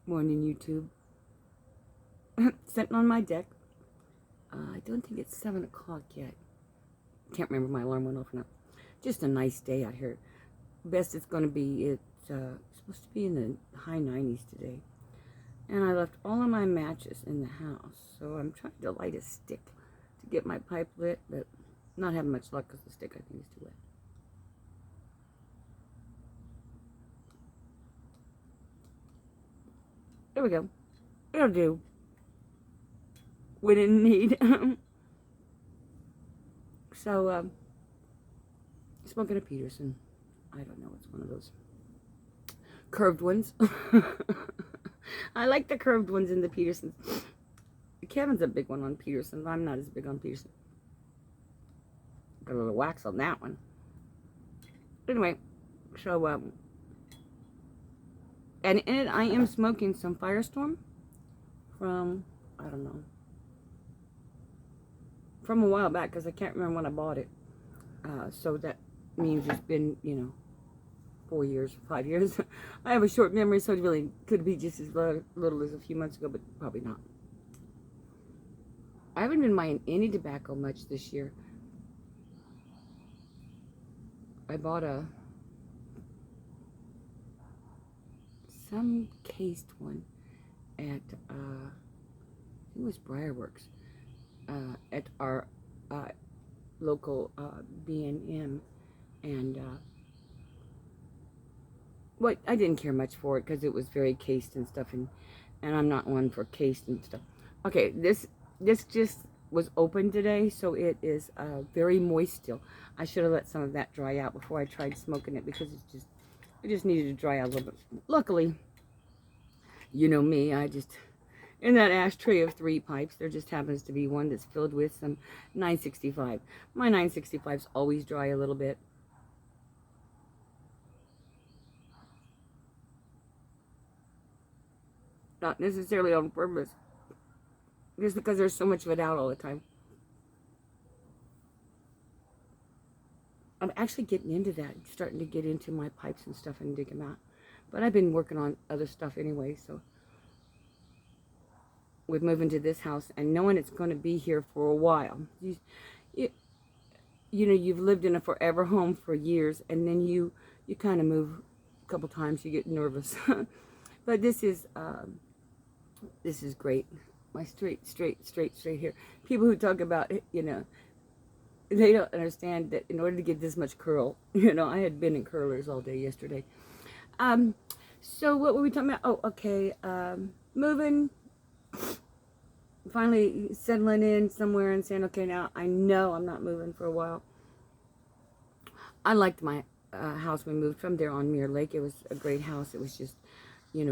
Morning, YouTube. Sitting on my deck. I don't think it's 7 o'clock yet. Can't remember my alarm went off or not. Just a nice day out here. Best it's going to be. It's supposed to be in the high 90s today. And I left all of my matches in the house. So I'm trying to light a stick to get my pipe lit, but not having much luck because the stick I think is too wet. There we go. It'll do. We didn't need. So, smoking a Peterson. I don't know. It's one of those curved ones. I like the curved ones in the Petersons. Kevin's a big one on Peterson. I'm not as big on Peterson. Got a little wax on that one. Anyway, so, and in it I am smoking some Firestorm from, I don't know, from a while back because I can't remember when I bought it. So that means it's been, 4 years, 5 years. I have a short memory, so it really could be just as little as a few months ago, but probably not. I haven't been buying any tobacco much this year. I bought some cased one at, I think it was Briarworks, at our local B&M, and what I didn't care much for it because it was very cased and stuff, and I'm not one for cased and stuff. Okay, this just was open today, so it is very moist still. I should have let some of that dry out before I tried smoking it because it just needed to dry out a little bit. Luckily, you know me, in that ashtray of 3 pipes, there just happens to be one that's filled with some 965. My 965s always dry a little bit. Not necessarily on purpose. Just because there's so much of it out all the time. I'm actually getting into that. Starting to get into my pipes and stuff and dig them out. But I've been working on other stuff anyway, so. With moving to this house and knowing it's going to be here for a while. You've lived in a forever home for years, and then you kind of move a couple times, you get nervous. But this is great. My straight here. People who talk about, they don't understand that in order to get this much curl, I had been in curlers all day yesterday. So what were we talking about? Oh, okay. Moving. Finally settling in somewhere and saying, okay, now I know I'm not moving for a while. I liked my house we moved from there on Mirror Lake. It was a great house. It was just, they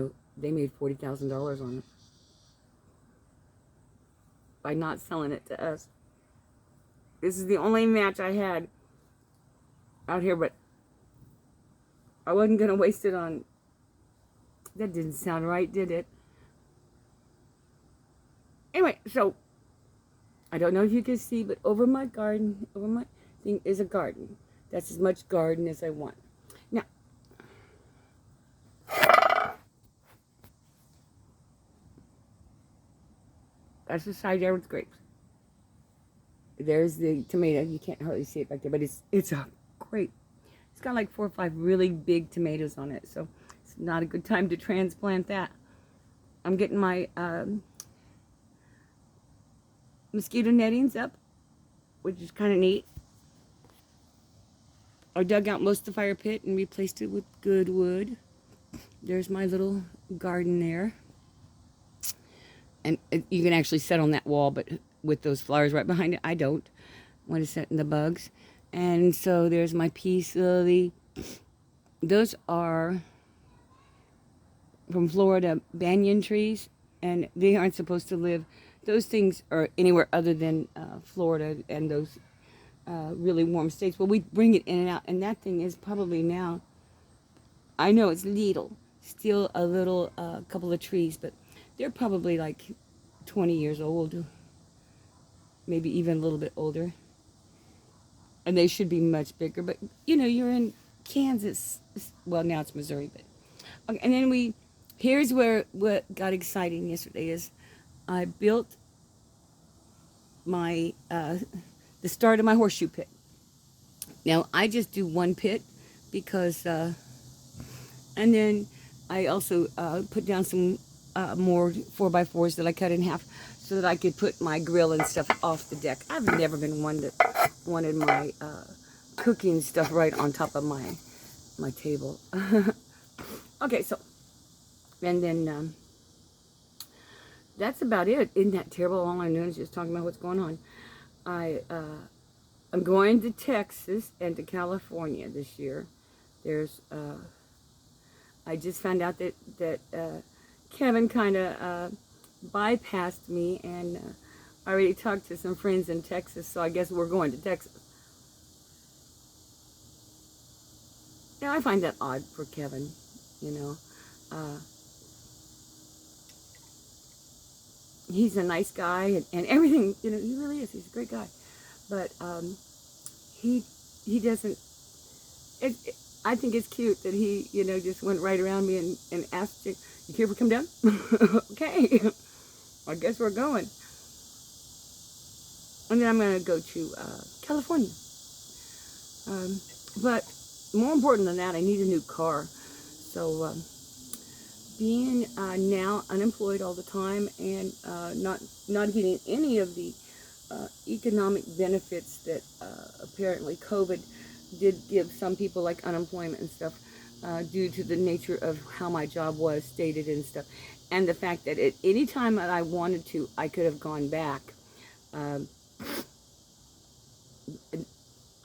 made $40,000 on it by not selling it to us. This is the only match I had out here, but I wasn't going to waste it on... That didn't sound right, did it? Anyway, so, I don't know if you can see, but over my garden, over my thing is a garden. That's as much garden as I want. Now, that's the side yard with grapes. There's the tomato. You can't hardly see it back there, but it's a grape. It's got like 4 or 5 really big tomatoes on it, so it's not a good time to transplant that. I'm getting my... mosquito nettings up, which is kind of neat. I dug out most of the fire pit and replaced it with good wood. There's my little garden there. And you can actually sit on that wall, but with those flowers right behind it, I don't want to sit in the bugs. And so there's my peace lily. Those are from Florida banyan trees, and they aren't supposed to live... Those things are anywhere other than Florida and those really warm states. Well, we bring it in and out, and that thing is probably now, I know it's little, still a little couple of trees, but they're probably like 20 years old, maybe even a little bit older. And they should be much bigger, but you're in Kansas. Well, now it's Missouri, but okay. And then we Here's where what got exciting yesterday is I built my the start of my horseshoe pit. Now I just do one pit because, and then I also put down some more 4x4s that I cut in half so that I could put my grill and stuff off the deck. I've never been one that wanted my cooking stuff right on top of my table. Okay, so and then that's about it. Isn't that terrible? All I'm doing is just talking about what's going on. I'm going to Texas and to California this year. There's I just found out that Kevin kind of bypassed me, and I already talked to some friends in Texas, so I guess we're going to Texas. Now I find that odd for Kevin, you know. He's a nice guy and everything, you know. He really is. He's a great guy, but he doesn't. I think it's cute that he, you know, just went right around me and asked, you care if we come down? Okay, I guess we're going. And then I'm going to go to California. But more important than that, I need a new car. So being now unemployed all the time and not getting any of the economic benefits that apparently COVID did give some people, like unemployment and stuff, due to the nature of how my job was stated and stuff, and the fact that at any time that I wanted to, I could have gone back.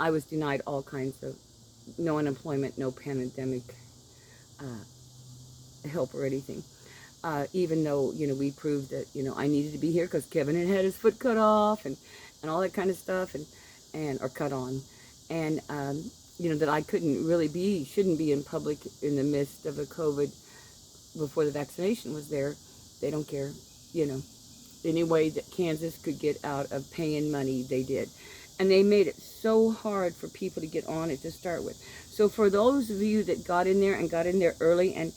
I was denied all kinds of no unemployment, no pandemic help or anything. Even though, you know, we proved that, you know, I needed to be here because Kevin had his foot cut off and all that kind of stuff, or cut on. And, you know, that I shouldn't be in public in the midst of a COVID before the vaccination was there. They don't care, you know. Any way that Kansas could get out of paying money, they did. And they made it so hard for people to get on it to start with. So for those of you that got in there early and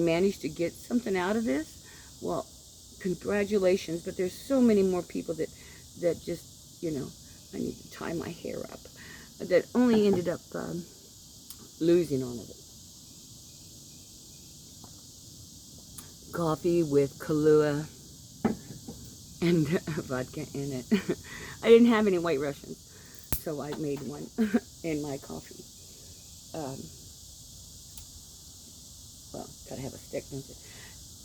managed to get something out of this, well, congratulations. But there's so many more people that just, you know, I need to tie my hair up, that only ended up losing all of it. Coffee with Kahlua and vodka in it. I didn't have any White Russians, so I made one in my coffee. Well, gotta have a stick, don't you?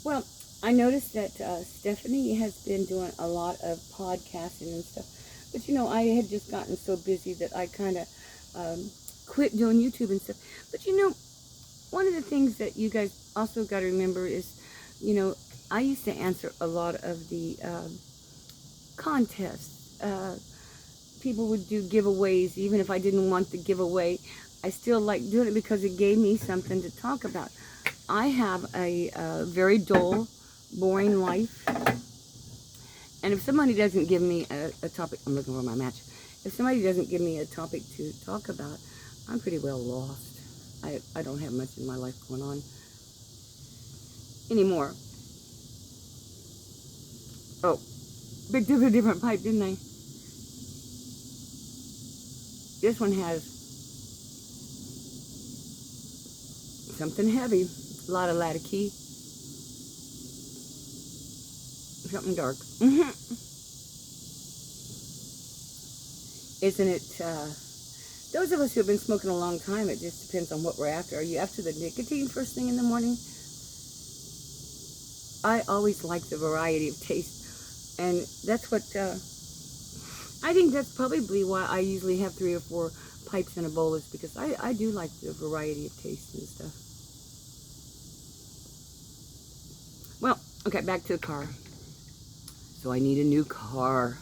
Well, I noticed that Stephanie has been doing a lot of podcasting and stuff. But, you know, I had just gotten so busy that I kind of quit doing YouTube and stuff. But, you know, one of the things that you guys also got to remember is, you know, I used to answer a lot of the contests. People would do giveaways. Even if I didn't want the giveaway, I still liked doing it because it gave me something to talk about. I have a very dull, boring life. And if somebody doesn't give me a topic, I'm looking for my match. If somebody doesn't give me a topic to talk about, I'm pretty well lost. I don't have much in my life going on anymore. Oh, picked up a different pipe, didn't I? This one has something heavy, a lot of lattice, something dark. Isn't it, those of us who have been smoking a long time, it just depends on what we're after. Are you after the nicotine first thing in the morning? I always like the variety of taste, and that's what, I think that's probably why I usually have 3 or 4 pipes in a bowl, is because I do like the variety of taste and stuff. Well, okay, back to the car. So I need a new car.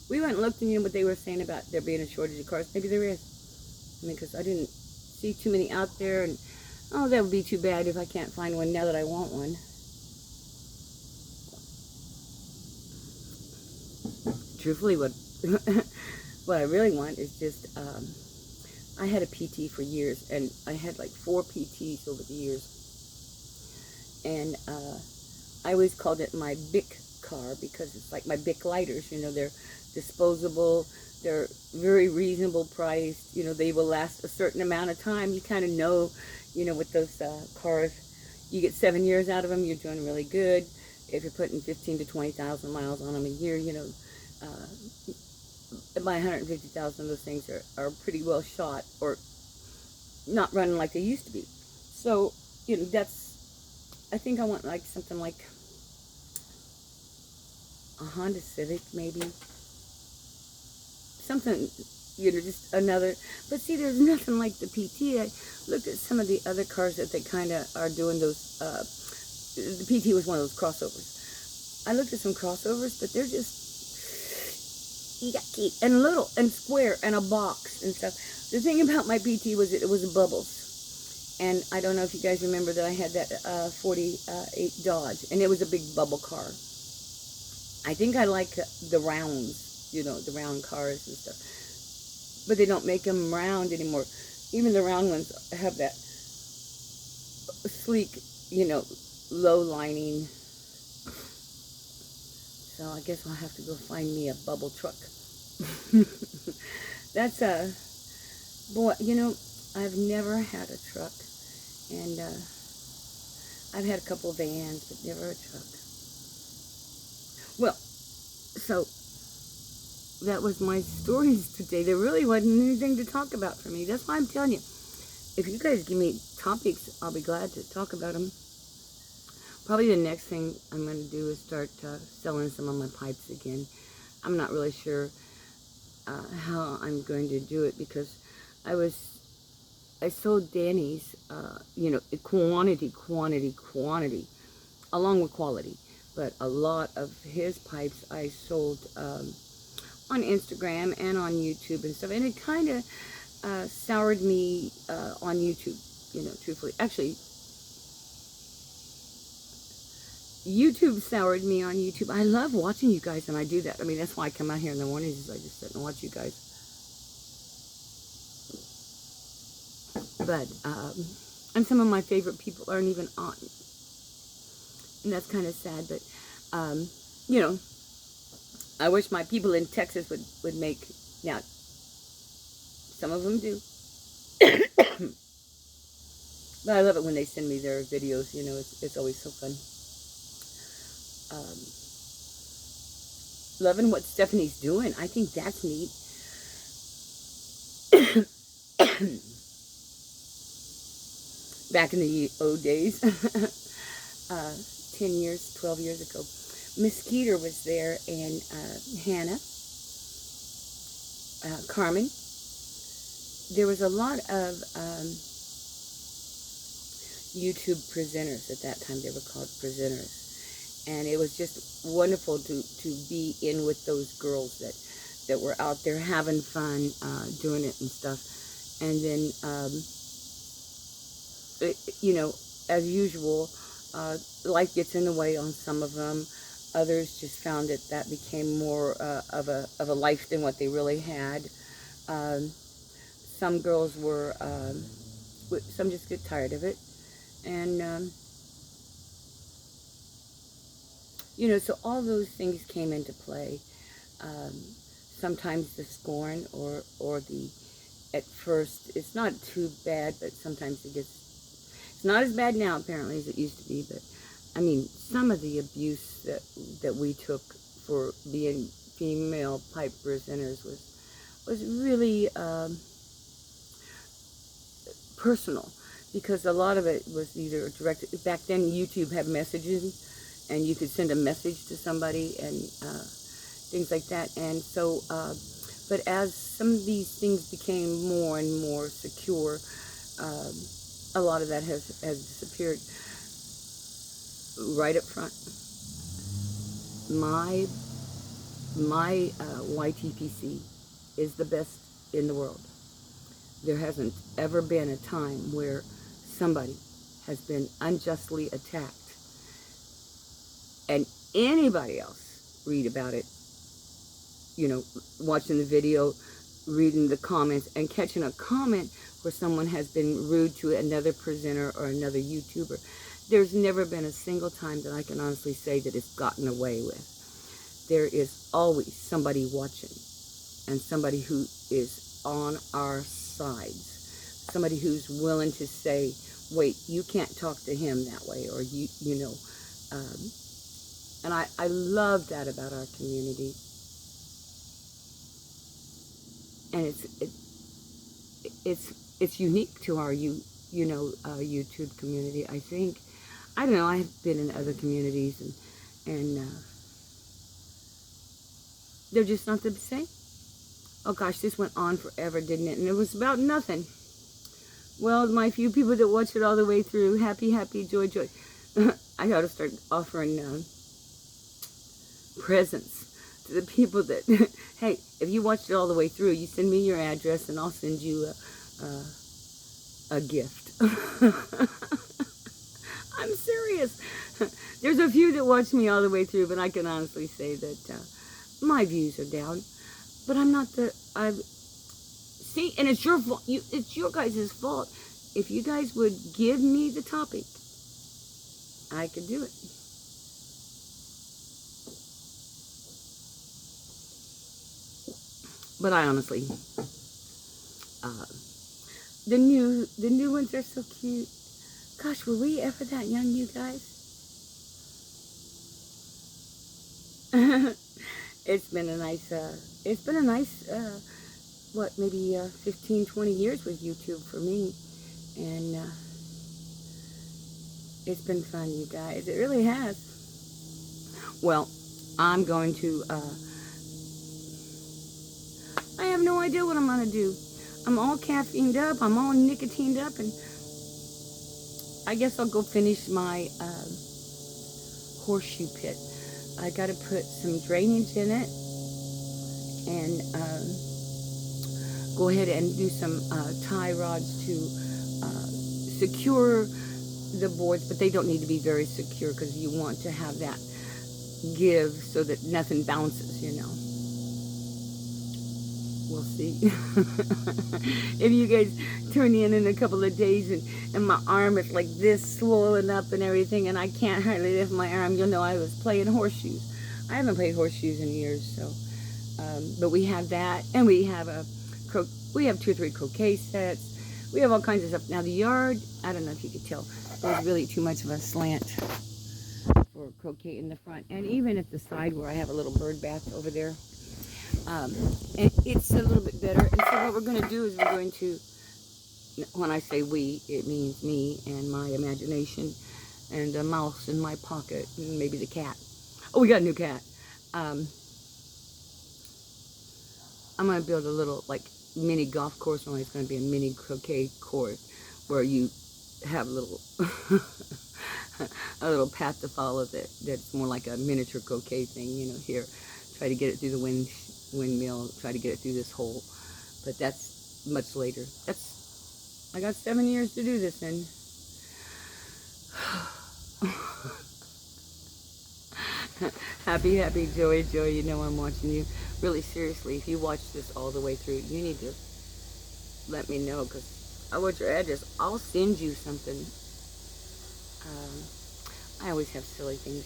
We went and looked, and you know what they were saying about there being a shortage of cars. Maybe there is. I mean, because I didn't see too many out there, and oh, that would be too bad if I can't find one now that I want one. Truthfully, what I really want is just I had a PT for years, and I had like 4 PTs over the years, and I always called it my Bic car because it's like my Bic lighters. You know, they're disposable. They're very reasonable priced. You know, they will last a certain amount of time. You kind of know, you know, with those cars, you get 7 years out of them, you're doing really good. If you're putting 15 to 20,000 miles on them a year, you know, by 150,000 of those things are pretty well shot, or not running like they used to be. So, you know, I think I want like something like a Honda Civic, maybe. Something, you know, just another. But see, there's nothing like the PT. I looked at some of the other cars that they kind of are doing those. The PT was one of those crossovers. I looked at some crossovers, but they're just yucky and little and square and a box and stuff. The thing about my PT was it was bubbles. And I don't know if you guys remember that I had that 48 Dodge, and it was a big bubble car. I think I like the rounds, you know, the round cars and stuff. But they don't make them round anymore. Even the round ones have that sleek, you know, low lining. So I guess I'll have to go find me a bubble truck. That's boy, you know, I've never had a truck. And I've had a couple of vans, but never a truck. Well, so that was my stories today. There really wasn't anything to talk about for me. That's why I'm telling you. If you guys give me topics, I'll be glad to talk about them. Probably the next thing I'm going to do is start selling some of my pipes again. I'm not really sure how I'm going to do it, because I sold Danny's, you know, quantity, along with quality. But a lot of his pipes I sold on Instagram and on YouTube and stuff. And it kind of soured me on YouTube, you know, truthfully. Actually, YouTube soured me on YouTube. I love watching you guys, and I do that. I mean, that's why I come out here in the mornings, is I just sit and watch you guys. But, and some of my favorite people aren't even on. And that's kind of sad, but, you know, I wish my people in Texas would make, now, some of them do. But I love it when they send me their videos, you know, it's always so fun. Loving what Stephanie's doing. I think that's neat. Back in the old days, 10 years, 12 years ago, Miss Skeeter was there, and Hannah, Carmen. There was a lot of YouTube presenters at that time. They were called presenters. And it was just wonderful to be in with those girls that were out there having fun, doing it and stuff. And then, you know, as usual, life gets in the way on some of them. Others just found that became more of a life than what they really had. Some girls were, some just get tired of it. And, you know, so all those things came into play. Sometimes the scorn or the, at first, it's not too bad, but sometimes it's not as bad now, apparently, as it used to be. But, I mean, some of the abuse that we took for being female pipe presenters was really personal, because a lot of it was either directed. Back then, YouTube had messages, and you could send a message to somebody and things like that. And so, but as some of these things became more and more secure, a lot of that has disappeared. Right up front, my YTPC is the best in the world. There hasn't ever been a time where somebody has been unjustly attacked, and anybody else read about it, you know, watching the video, reading the comments and catching a comment where someone has been rude to another presenter or another YouTuber. There's never been a single time that I can honestly say that it's gotten away with. There is always somebody watching and somebody who is on our sides. Somebody who's willing to say, wait, you can't talk to him that way, or you know. And I love that about our community. And it's unique to our YouTube community, I think. I don't know, I've been in other communities and they're just not the same. Oh gosh, this went on forever, didn't it? And it was about nothing. Well, my few people that watch it all the way through, happy, joy. I ought to start offering presents to the people that, hey, if you watched it all the way through, you send me your address and I'll send you a gift. I'm serious. There's a few that watch me all the way through, but I can honestly say that my views are down. But I'm not see, and it's your fault. It's your guys' fault. If you guys would give me the topic, I could do it. But I honestly, the new ones are so cute. Gosh, were we ever that young, you guys? It's been a nice, what, maybe 15, 20 years with YouTube for me. And it's been fun, you guys. It really has. Well, I'm going to, I have no idea what I'm going to do. I'm all caffeined up. I'm all nicotined up. And I guess I'll go finish my horseshoe pit. I got to put some drainage in it and go ahead and do some tie rods to secure the boards, but they don't need to be very secure because you want to have that give so that nothing bounces, you know. We'll see. If you guys turn in a couple of days and my arm is like this swollen up and everything and I can't hardly lift my arm, you'll know I was playing horseshoes. I haven't played horseshoes in years, so but we have that, and we have we have 2 or 3 croquet sets. We have all kinds of stuff. Now the yard, I don't know if you could tell, there's really too much of a slant for croquet in the front, and even at the side where I have a little bird bath over there. And it's a little bit better. And so what we're going to do is we're going to, when I say we, it means me and my imagination and a mouse in my pocket and maybe the cat. Oh, we got a new cat. I'm going to build a little like mini golf course. Only it's going to be a mini croquet course where you have a little a little path to follow that's more like a miniature croquet thing, you know, here. Try to get it through the windmill, try to get it through this hole. But that's much later. I got 7 years to do this in. Happy, joy, you know I'm watching you. Really, seriously, if you watch this all the way through, you need to let me know, because I want your address. I'll send you something. I always have silly things.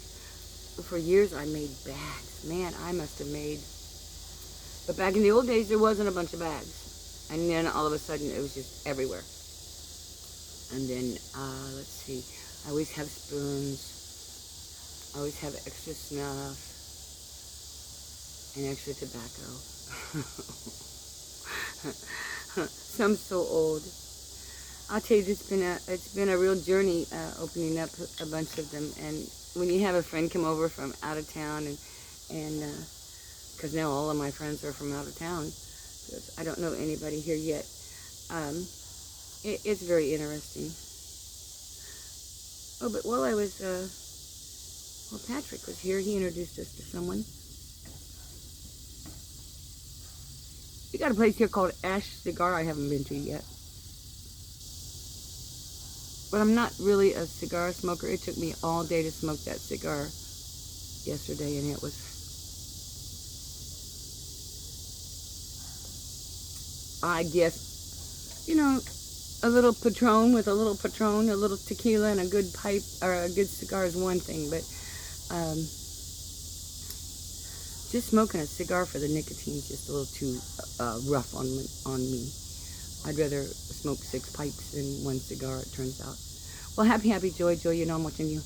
For years, I made bags. Man, I must have made... But back in the old days, there wasn't a bunch of bags. And then all of a sudden, it was just everywhere. And then, let's see. I always have spoons. I always have extra snuff. And extra tobacco. Some so old. I'll tell you, it's been a real journey opening up a bunch of them. And when you have a friend come over from out of town, and because now all of my friends are from out of town, because I don't know anybody here yet, it's very interesting. Oh, but while I was, well, Patrick was here. He introduced us to someone. We got a place here called Ash Cigar I haven't been to yet. But I'm not really a cigar smoker. It took me all day to smoke that cigar yesterday, and it was... I guess, you know, a little Patron with a little Patron, a little tequila, and a good pipe or a good cigar is one thing, but just smoking a cigar for the nicotine is just a little too rough on me. I'd rather smoke 6 pipes than 1 cigar, it turns out. Well, happy, Joy. Joy, you know I'm watching you.